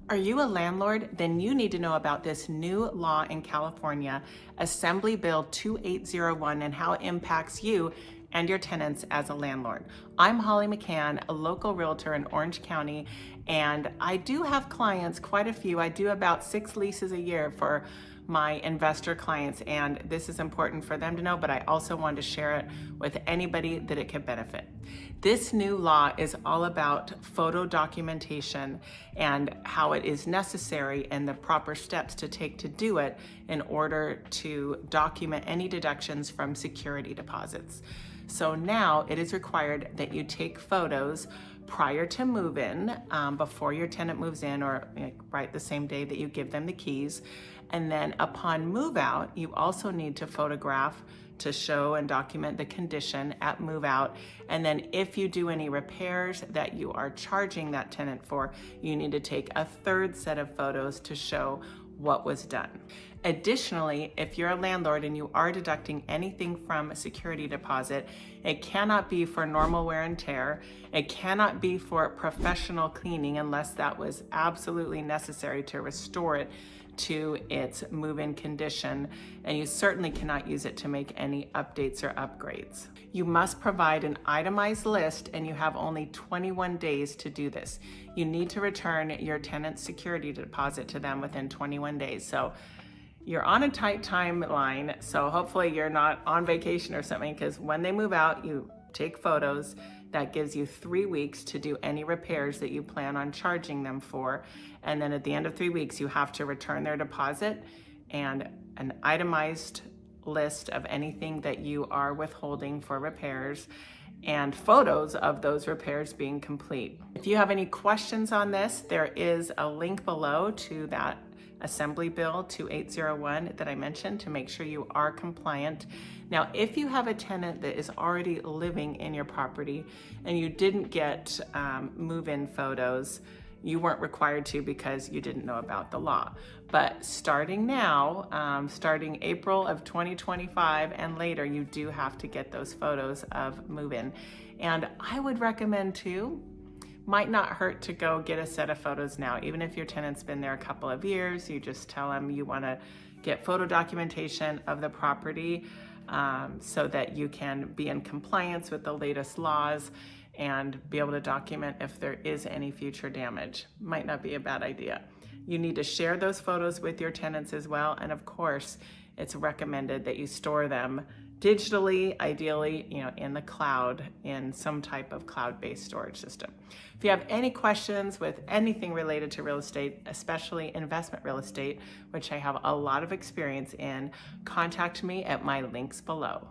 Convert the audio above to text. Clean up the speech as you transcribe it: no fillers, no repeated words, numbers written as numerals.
Are you a landlord? Then you need to know about this new law in California, Assembly Bill 2801, and how it impacts you and your tenants as a landlord. I'm Holly McKhann, a local realtor in Orange County, and I do have clients, quite a few. I do about 6 leases a year for my investor clients, and this is important for them to know, but I also wanted to share it with anybody that it could benefit. This new law is all about photo documentation and how it is necessary and the proper steps to take to do it in order to document any deductions from security deposits. So now it is required that you take photos prior to move-in, before your tenant moves in, or right the same day that you give them the keys. And then upon move-out, you also need to photograph to show and document the condition at move-out. And then if you do any repairs that you are charging that tenant for, you need to take a third set of photos to show what was done. Additionally, if you're a landlord and you are deducting anything from a security deposit, it cannot be for normal wear and tear. It cannot be for professional cleaning unless that was absolutely necessary to restore it to its move-in condition, and you certainly cannot use it to make any updates or upgrades. You must provide an itemized list, and you have only 21 days to do this. You need to return your tenant's security deposit to them within 21 days. So you're on a tight timeline, so hopefully you're not on vacation or something, because when they move out, you take photos. That gives you 3 weeks to do any repairs that you plan on charging them for. And then at the end of 3 weeks, you have to return their deposit and an itemized list of anything that you are withholding for repairs and photos of those repairs being complete. If you have any questions on this, there is a link below to that Assembly Bill 2801 that I mentioned to make sure you are compliant. Now, if you have a tenant that is already living in your property and you didn't get move-in photos, you weren't required to because you didn't know about the law. But starting now, starting April of 2025 and later, you do have to get those photos of move-in. And I would recommend too, might not hurt to go get a set of photos now. Even if your tenant's been there a couple of years, you just tell them you want to get photo documentation of the property so that you can be in compliance with the latest laws and be able to document if there is any future damage. Might not be a bad idea. You need to share those photos with your tenants as well. And of course, it's recommended that you store them digitally, ideally, in the cloud, in some type of cloud-based storage system. If you have any questions with anything related to real estate, especially investment real estate, which I have a lot of experience in, contact me at my links below.